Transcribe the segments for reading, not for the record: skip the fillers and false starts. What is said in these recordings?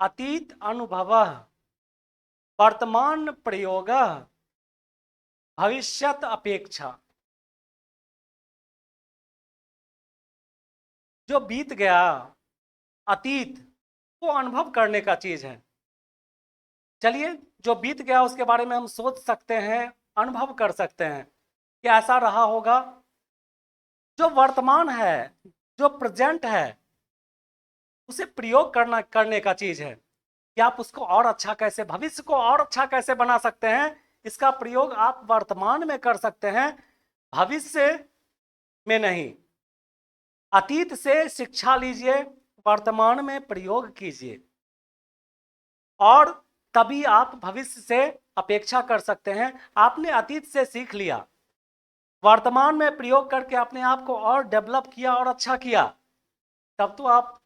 अतीत अनुभवः वर्तमान प्रयोगः भविष्यत अपेक्षा। जो बीत गया अतीत वो अनुभव करने का चीज है। चलिए, जो बीत गया उसके बारे में हम सोच सकते हैं, अनुभव कर सकते हैं कि ऐसा रहा होगा। जो वर्तमान है, जो प्रेजेंट है, उसे प्रयोग करने का चीज है कि आप उसको और अच्छा कैसे, भविष्य को और अच्छा कैसे बना सकते हैं। इसका प्रयोग आप वर्तमान में कर सकते हैं, भविष्य में नहीं। अतीत से शिक्षा लीजिए, वर्तमान में प्रयोग कीजिए, और तभी आप भविष्य से अपेक्षा कर सकते हैं। आपने अतीत से सीख लिया, वर्तमान में प्रयोग करके अपने आप को और डेवलप किया और अच्छा किया, तब तो आप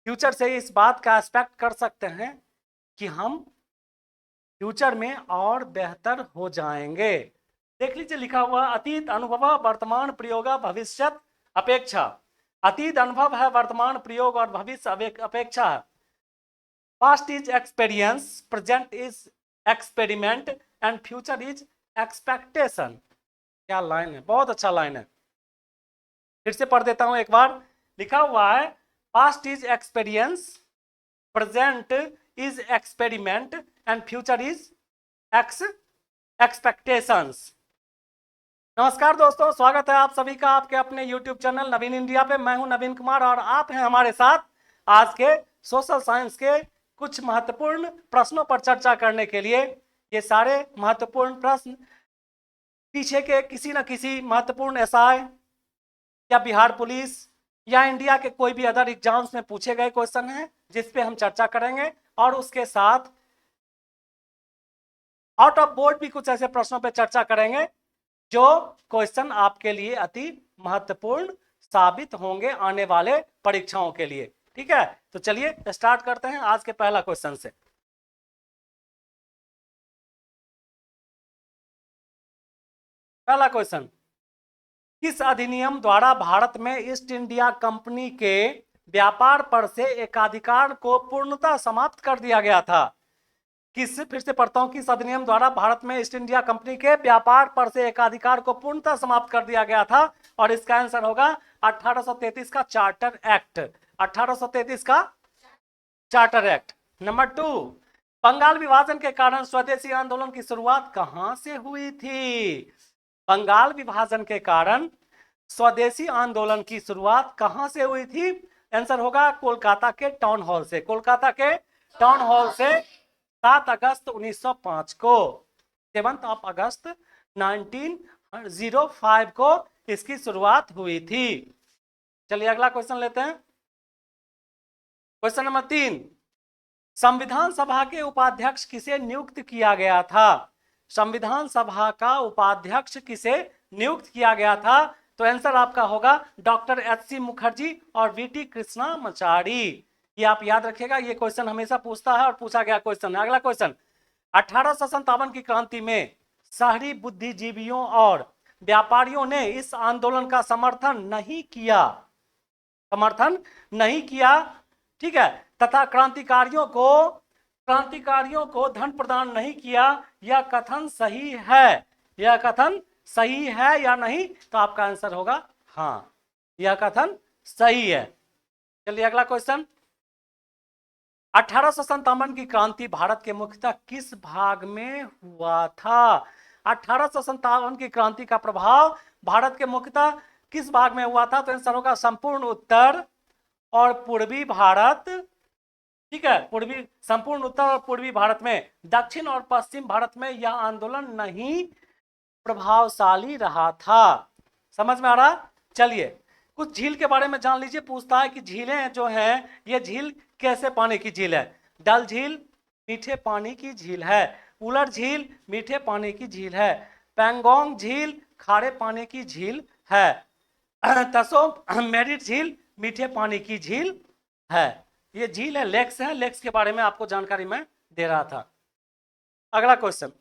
फ्यूचर से इस बात का एक्सपेक्ट कर सकते हैं कि हम फ्यूचर में और बेहतर हो जाएंगे। देख लीजिए लिखा हुआ, अतीत अनुभव वर्तमान प्रयोग भविष्यत अपेक्षा। अतीत अनुभव है, वर्तमान प्रयोग और भविष्य अपेक्षा है। Past is experience, present is experiment and future is expectation. क्या लाइन है, बहुत अच्छा लाइन है। फिर से पढ़ देता हूं एक बार। लिखा हुआ है, past is experience, present is experiment and future is expectations. नमस्कार दोस्तों, स्वागत है आप सभी का आपके अपने YouTube चैनल नवीन इंडिया पे। मैं हूं नवीन कुमार और आप हैं हमारे साथ आज के सोशल साइंस के कुछ महत्वपूर्ण प्रश्नों पर चर्चा करने के लिए। ये सारे महत्वपूर्ण प्रश्न पीछे के किसी न किसी महत्वपूर्ण एसआई या बिहार पुलिस या इंडिया के कोई भी अदर एग्जाम्स में पूछे गए क्वेश्चन हैं, जिस पे हम चर्चा करेंगे। और उसके साथ आउट ऑफ बोर्ड भी कुछ ऐसे प्रश्नों पे चर्चा करेंगे जो क्वेश्चन आपके लिए अति महत्वपूर्ण साबित होंगे आने वाले परीक्षाओं के लिए। ठीक है, तो चलिए स्टार्ट करते हैं आज के पहला क्वेश्चन से। पहला क्वेश्चन, किस अधिनियम द्वारा भारत में ईस्ट इंडिया कंपनी के व्यापार पर से एकाधिकार को पूर्णतः समाप्त कर दिया गया था? फिर से पढ़ता हूं, किस अधिनियम द्वारा भारत में ईस्ट इंडिया कंपनी के व्यापार पर से एकाधिकार को पूर्णतः समाप्त कर दिया गया था? और इसका आंसर होगा 1833 का चार्टर एक्ट। 1833 का चार्टर एक्ट। नंबर 2, बंगाल विभाजन के कारण स्वदेशी आंदोलन की शुरुआत कहां से हुई थी? बंगाल विभाजन के कारण स्वदेशी आंदोलन की शुरुआत कहां से हुई थी? आंसर होगा कोलकाता के टाउन हॉल से। कोलकाता के टाउन हॉल से 7 अगस्त 1905 को, 7 अगस्त 1905 को इसकी शुरुआत हुई थी। चलिए अगला क्वेश्चन लेते हैं। क्वेश्चन नंबर 3, संविधान सभा के उपाध्यक्ष किसे नियुक्त किया गया था? संविधान सभा का उपाध्यक्ष किसे नियुक्त किया गया था? तो आंसर आपका होगा डॉक्टर एच.सी. मुखर्जी और वी.टी. कृष्णामाचारी। ये आप याद रखिएगा, ये क्वेश्चन हमेशा पूछता है और पूछा गया क्वेश्चन है। अगला क्वेश्चन, 1857 की क्रांति में शहरी बुद्धिजीवियों और व्यापारियों ने इस आंदोलन का समर्थन नहीं किया, समर्थन नहीं किया, ठीक है, तथा क्रांतिकारियों को धन प्रदान नहीं किया। यह कथन सही है? यह कथन सही है या नहीं? तो आपका आंसर होगा हाँ, यह कथन सही है। चलिए अगला क्वेश्चन, 1857 की क्रांति भारत के मुख्यतः किस भाग में हुआ था? 1857 की क्रांति का प्रभाव भारत के मुख्यतः किस भाग में हुआ था? तो आंसर होगा संपूर्ण उत्तर और पूर्वी भारत। ठीक है, संपूर्ण उत्तर और पूर्वी भारत में। दक्षिण और पश्चिम भारत में यह आंदोलन नहीं प्रभावशाली रहा था। समझ में आ रहा? चलिए कुछ झील के बारे में जान लीजिए। पूछता है कि झीलें जो हैं, ये झील कैसे पानी की झील है? डल झील मीठे पानी की झील है, उलर झील मीठे पानी की झील है, पैंगोंग झील खारे पानी की झील है, तसो मेरिट झील मीठे पानी की झील है। ये झील है, लेक्स है, लेक्स के बारे में आपको जानकारी मैं दे रहा था। अगला क्वेश्चन,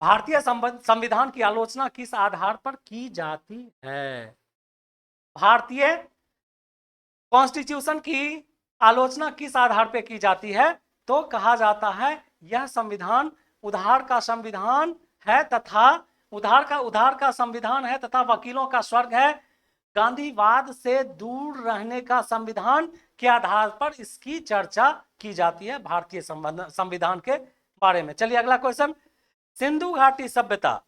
भारतीय संविधान की आलोचना किस आधार पर की जाती है? भारतीय कॉन्स्टिट्यूशन की आलोचना किस आधार पे की जाती है? तो कहा जाता है यह संविधान उधार का संविधान है तथा उधार का संविधान है तथा वकीलों का स्वर्ग है। गांधीवाद से दूर रहने का संविधान के आधार पर इसकी चर्चा की जाती है भारतीय संविधान के बारे में। चलिए अगला क्वेश्चन, सिंधु घाटी सभ्यता।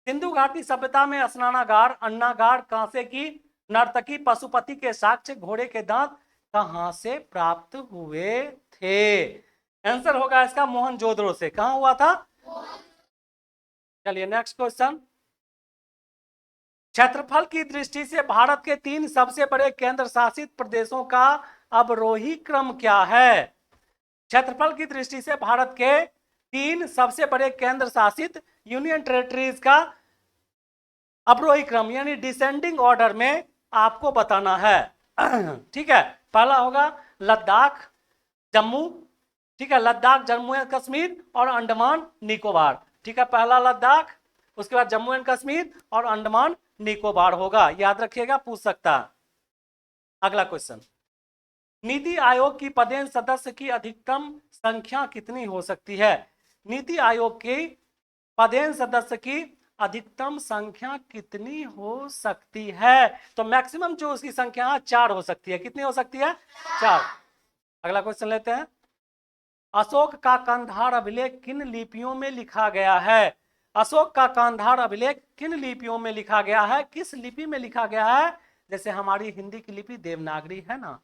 सिंधु घाटी सभ्यता में स्नानागार, अन्नागार, कांसे की नर्तकी, पशुपति के साक्ष्य, घोड़े के दांत कहां से प्राप्त हुए थे? आंसर होगा इसका मोहनजोदड़ो से। कहां हुआ था? चलिए नेक्स्ट क्वेश्चन, क्षेत्रफल की दृष्टि से भारत के 3 सबसे बड़े केंद्र शासित प्रदेशों का अवरोही क्रम क्या है? क्षेत्रफल की दृष्टि से भारत के 3 सबसे बड़े केंद्र शासित यूनियन टेरिटरीज का अवरोही क्रम यानी डिसेंडिंग ऑर्डर में आपको बताना है। ठीक है, पहला होगा लद्दाख, जम्मू, ठीक है, लद्दाख, जम्मू एंड कश्मीर और अंडमान निकोबार। ठीक है, पहला लद्दाख, उसके बाद जम्मू एंड कश्मीर और अंडमान निकोबार होगा, याद रखिएगा, पूछ सकता है। अगला क्वेश्चन, नीति आयोग की पदेन सदस्य की अधिकतम संख्या कितनी हो सकती है? नीति आयोग की पदेन सदस्य की अधिकतम संख्या कितनी हो सकती है? तो मैक्सिमम जो उसकी संख्या है 4 हो सकती है। कितनी हो सकती है? 4। अगला क्वेश्चन लेते हैं, अशोक का कांधार अभिलेख किन लिपियों में लिखा गया है? अशोक का कांधार अभिलेख किन लिपियों में लिखा गया है? किस लिपि में लिखा गया है? जैसे हमारी हिंदी की लिपि देवनागरी है ना,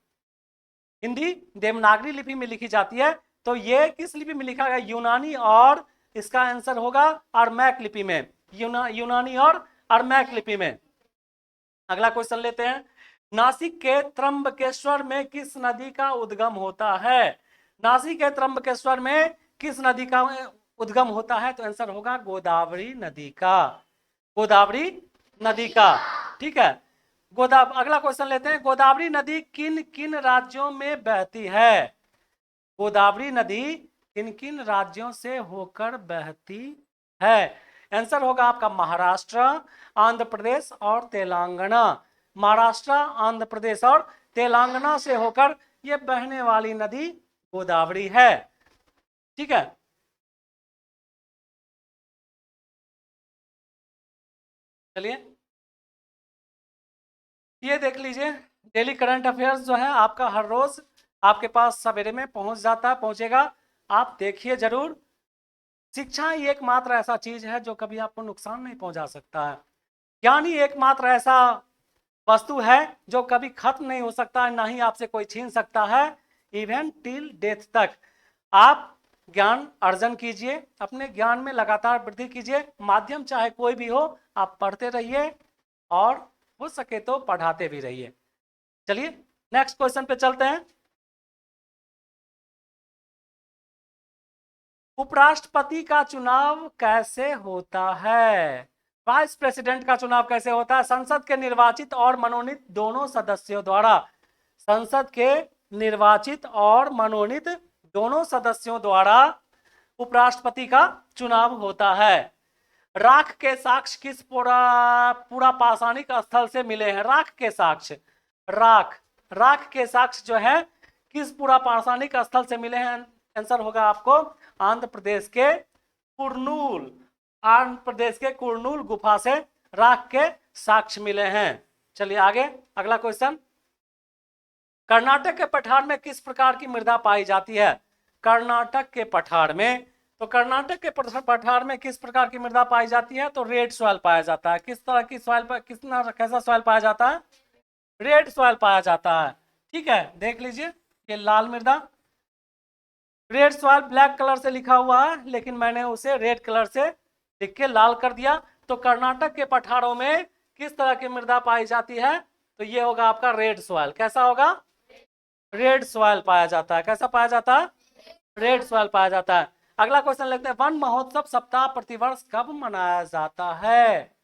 हिंदी देवनागरी लिपि में लिखी जाती है, तो ये किस लिपि में लिखा गया? यूनानी और इसका आंसर होगा अरमैक लिपि में, यूनानी और अरमैक लिपि में। अगला क्वेश्चन लेते हैं, नासिक के त्र्यंबकेश्वर में किस नदी का उद्गम होता है? नासिक के त्र्यंबकेश्वर में किस नदी का उद्गम होता है? तो आंसर होगा गोदावरी नदी का, गोदावरी नदी का। ठीक है, अगला क्वेश्चन लेते हैं, गोदावरी नदी किन किन राज्यों में बहती है? गोदावरी नदी किन किन राज्यों से होकर बहती है? आंसर होगा आपका महाराष्ट्र, आंध्र प्रदेश और तेलंगाना। महाराष्ट्र, आंध्र प्रदेश और तेलंगाना से होकर यह बहने वाली नदी गोदावरी है। ठीक है, चलिए ये देख लीजिए, डेली करंट अफेयर्स जो है आपका हर रोज आपके पास सवेरे में पहुंच जाता है, पहुंचेगा, आप देखिए जरूर। शिक्षा ही एकमात्र ऐसा चीज है जो कभी आपको नुकसान नहीं पहुंचा सकता है। ज्ञान ही एकमात्र ऐसा वस्तु है जो कभी खत्म नहीं हो सकता है, ना ही आपसे कोई छीन सकता है, इवन टिल डेथ तक। आप ज्ञान अर्जन कीजिए, अपने ज्ञान में लगातार वृद्धि कीजिए, माध्यम चाहे कोई भी हो, आप पढ़ते रहिए और हो सके तो पढ़ाते भी रहिए। चलिए नेक्स्ट क्वेश्चन पे चलते हैं, उपराष्ट्रपति का चुनाव कैसे होता है? वाइस प्रेसिडेंट का चुनाव कैसे होता है? संसद के निर्वाचित और मनोनीत दोनों सदस्यों द्वारा, संसद के निर्वाचित और मनोनीत दोनों सदस्यों द्वारा उपराष्ट्रपति का चुनाव होता है। राख के साक्ष्य किस पूरा पाषाणिक स्थल से मिले हैं? राख के साक्ष्य, राख के साक्ष्य जो है किस पूरा पाषाणिक स्थल से मिले हैं? आंसर होगा आपको आंध्र प्रदेश के कुर्नूल, आंध्र प्रदेश के कुर्नूल गुफा से राख के साक्ष्य मिले हैं। चलिए आगे अगला क्वेश्चन, कर्नाटक के पठार में किस प्रकार की मृदा पाई जाती है? कर्नाटक के पठार में, तो कर्नाटक के पठार में किस प्रकार की मृदा पाई जाती है? तो रेड सॉइल पाया जाता है। किस तरह की सॉइल, कैसा सॉइल पाया जाता है? रेड सॉइल पाया जाता है। ठीक है, देख लीजिए ये लाल मृदा, रेड सॉइल ब्लैक कलर से लिखा हुआ है लेकिन मैंने उसे रेड कलर से लिख के लाल कर दिया। तो कर्नाटक के पठारों में किस तरह की मृदा पाई जाती है? तो ये होगा आपका रेड सॉइल। कैसा होगा? रेड सॉइल पाया जाता है। कैसा पाया जाता है? रेड सॉइल पाया जाता है। अगला क्वेश्चन लेते हैं, वन महोत्सव सप्ताह प्रतिवर्ष कब मनाया जाता है?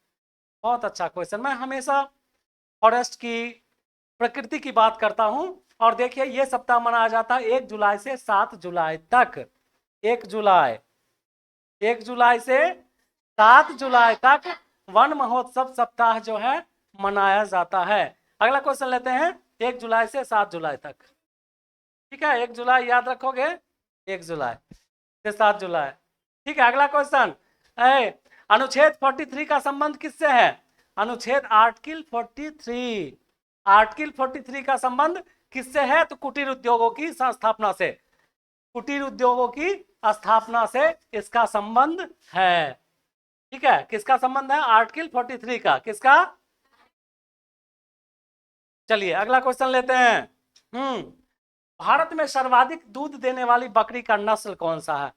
बहुत अच्छा क्वेश्चन। मैं हमेशा फॉरेस्ट की, प्रकृति की बात करता हूं, और देखिए ये सप्ताह मनाया जाता है 1 जुलाई से 7 जुलाई तक। 1 जुलाई से 7 जुलाई तक वन महोत्सव सप्ताह जो है मनाया जाता है। अगला क्वेश्चन लेते हैं, 1 जुलाई से 7 जुलाई तक। ठीक है, 1 जुलाई याद रखोगे, 1 जुलाई से 7 जुलाई। ठीक है, अगला क्वेश्चन है, अनुच्छेद 43 का संबंध किससे है? अनुच्छेद आर्टिकल 43, आर्टिकल 43 का संबंध किससे है? तो कुटीर उद्योगों की स्थापना से, कुटीर उद्योगों की स्थापना से इसका संबंध है। ठीक है, किसका संबंध है? आर्टिकल 43 का, किसका? चलिए अगला क्वेश्चन लेते हैं। भारत में सर्वाधिक दूध देने वाली बकरी का नस्ल कौन सा है?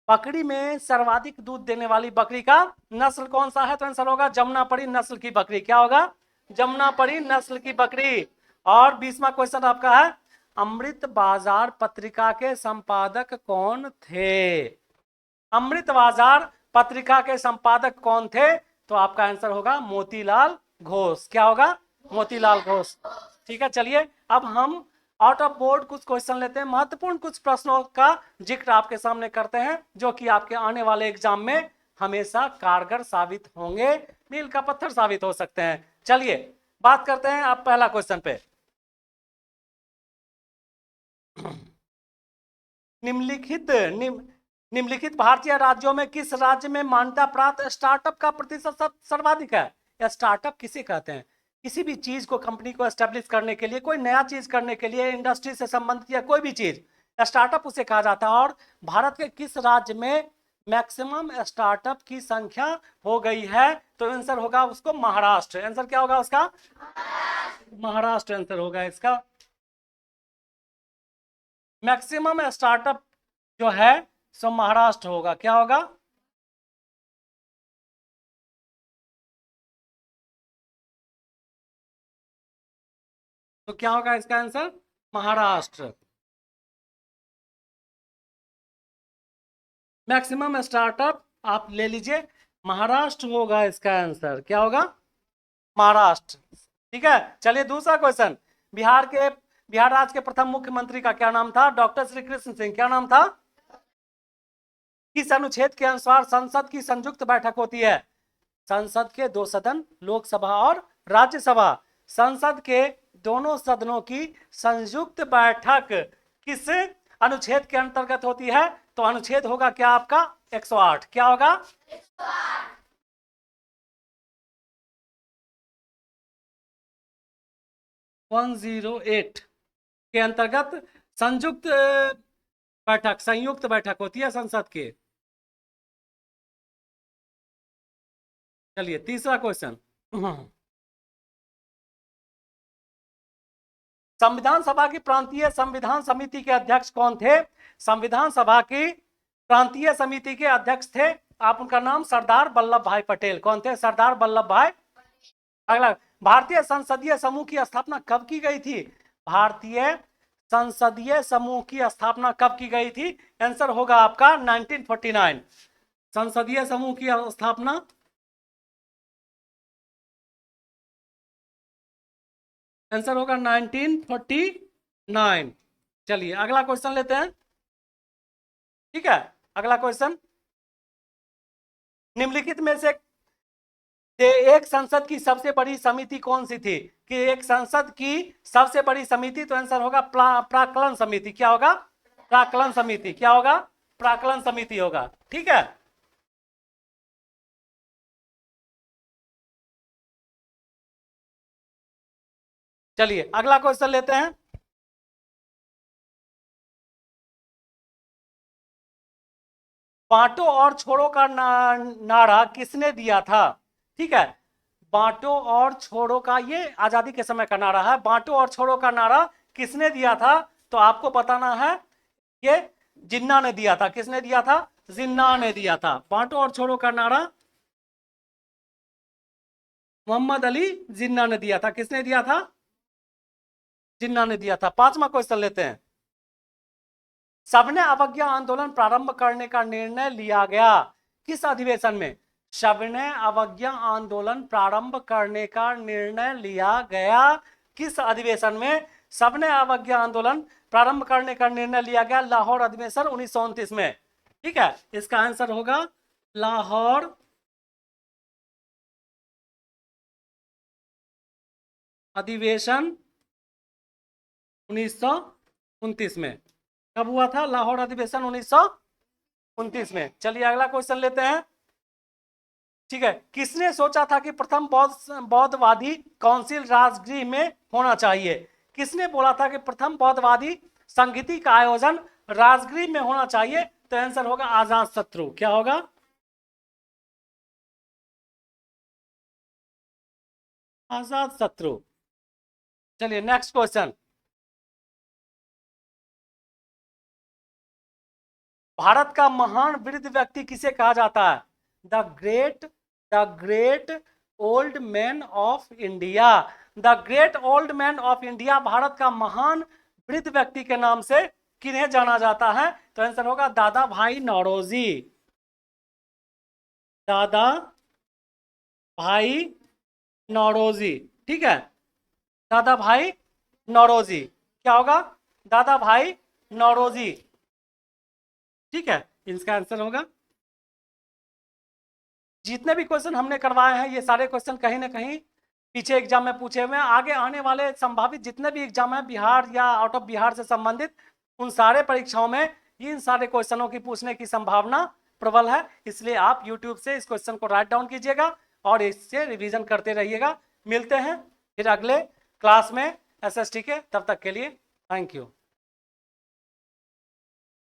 बकरी में सर्वाधिक दूध देने वाली बकरी का नस्ल कौन सा है? तो आंसर होगा जमुनापरी नस्ल की बकरी। क्या होगा? जमुनापरी नस्ल की बकरी। और 20वां क्वेश्चन आपका है, अमृत बाजार पत्रिका के संपादक कौन थे? अमृत बाजार पत्रिका के संपादक कौन थे? तो आपका आंसर होगा मोतीलाल घोष। क्या होगा? मोतीलाल घोष। ठीक है, चलिए अब हम आउट ऑफ बोर्ड कुछ क्वेश्चन लेते हैं, महत्वपूर्ण कुछ प्रश्नों का जिक्र आपके सामने करते हैं जो कि आपके आने वाले एग्जाम में हमेशा कारगर साबित होंगे, मील का पत्थर साबित हो सकते हैं। चलिए बात करते हैं अब पहला क्वेश्चन पे। निम्नलिखित निम्नलिखित भारतीय राज्यों में किस राज्य में मान्यता प्राप्त स्टार्टअप का प्रतिशत सर्वाधिक है? या स्टार्टअप किसे कहते हैं? किसी भी चीज को, कंपनी को एस्टेब्लिश करने के लिए, कोई नया चीज करने के लिए, इंडस्ट्री से संबंधित या कोई भी चीज, स्टार्टअप उसे कहा जाता है। और भारत के किस राज्य में मैक्सिमम स्टार्टअप की संख्या हो गई है? तो आंसर होगा उसको महाराष्ट्र। आंसर क्या होगा उसका? महाराष्ट्र आंसर होगा इसका। मैक्सिमम स्टार्टअप जो है सो महाराष्ट्र होगा। क्या होगा? तो क्या होगा इसका आंसर? महाराष्ट्र। मैक्सिमम स्टार्टअप आप ले लीजिए, महाराष्ट्र होगा इसका आंसर। क्या होगा? महाराष्ट्र। ठीक है, चलिए दूसरा क्वेश्चन। बिहार राज्य के प्रथम मुख्यमंत्री का क्या नाम था? डॉक्टर श्री कृष्ण सिंह। क्या नाम था? किस अनुच्छेद के अनुसार संसद की संयुक्त बैठक होती है? संसद के दो सदन, लोकसभा और राज्यसभा, संसद के दोनों सदनों की संयुक्त बैठक किस अनुच्छेद के अंतर्गत होती है? तो अनुच्छेद होगा क्या आपका? 108। क्या होगा? 108 के अंतर्गत संयुक्त बैठक, संयुक्त बैठक होती है संसद के। चलिए तीसरा क्वेश्चन। संविधान सभा की प्रांतीय संविधान समिति के अध्यक्ष कौन थे? संविधान सभा की प्रांतीय समिति के अध्यक्ष थे, आप उनका नाम सरदार वल्लभ भाई पटेल। कौन थे? सरदार वल्लभ भाई। अगला, भारतीय संसदीय समूह की स्थापना कब की गई थी? भारतीय संसदीय समूह की स्थापना कब की गई थी? आंसर होगा आपका 1949। संसदीय समूह की स्थापना आंसर होगा 1949। चलिए अगला क्वेश्चन लेते हैं। ठीक है, अगला क्वेश्चन, निम्नलिखित में से एक संसद की सबसे बड़ी समिति कौन सी थी? कि एक संसद की सबसे बड़ी समिति, तो आंसर होगा प्राक्कलन समिति। क्या होगा? प्राक्कलन समिति। क्या होगा? प्राक्कलन समिति होगा। ठीक है, चलिए अगला क्वेश्चन लेते हैं। बांटो और छोड़ो का नारा किसने दिया था? ठीक है, बांटो और छोड़ो का, ये आजादी के समय का नारा है। बांटो और छोड़ो का नारा किसने दिया था? तो आपको बताना है, ये जिन्ना ने दिया था। किसने दिया था? जिन्ना ने दिया था। बांटो और छोड़ो का नारा मोहम्मद अली जिन्ना ने दिया था। किसने दिया था? जिन्ना ने दिया था। पांचवा क्वेश्चन लेते हैं। सबने अवज्ञा आंदोलन प्रारंभ करने का निर्णय लिया गया किस अधिवेशन में? सबने अवज्ञा आंदोलन प्रारंभ करने का निर्णय लिया गया किस अधिवेशन में? सबने अवज्ञा आंदोलन प्रारंभ करने का निर्णय लिया गया लाहौर अधिवेशन 1929 में। ठीक है, इसका आंसर होगा लाहौर अधिवेशन 1929। 29 में। कब हुआ था लाहौर अधिवेशन? 1929 में। चलिए अगला क्वेश्चन लेते हैं। ठीक है, किसने सोचा था कि प्रथम बौद्धवादी काउंसिल राजगृह में होना चाहिए? किसने बोला था कि प्रथम बौद्धवादी संगीति का आयोजन राजगृह में होना चाहिए? तो आंसर होगा आजाद शत्रु। क्या होगा? आजाद शत्रु। चलिए नेक्स्ट क्वेश्चन। भारत का महान वृद्ध व्यक्ति किसे कहा जाता है? The great old man of India. The great old man of India Bharat का महान वृद्ध व्यक्ति के नाम से किन्हें जाना जाता है? तो आंसर होगा दादा भाई नौरोजी। दादा भाई नौरोजी। ठीक है, दादा भाई नौरोजी। क्या होगा? दादा भाई नौरोजी। ठीक है, इसका आंसर होगा। जितने भी क्वेश्चन हमने करवाए हैं ये सारे क्वेश्चन कहीं ना कहीं पीछे एग्जाम में पूछे हुए हैं। आगे आने वाले संभावित जितने भी एग्जाम है बिहार या आउट ऑफ बिहार से संबंधित, उन सारे परीक्षाओं में इन सारे क्वेश्चनों की पूछने की संभावना प्रबल है। इसलिए आप यूट्यूब से इस क्वेश्चन को राइट डाउन कीजिएगा और इससे रिवीजन करते रहिएगा। मिलते हैं फिर अगले क्लास में एसएसटी के। तब तक के लिए थैंक यू।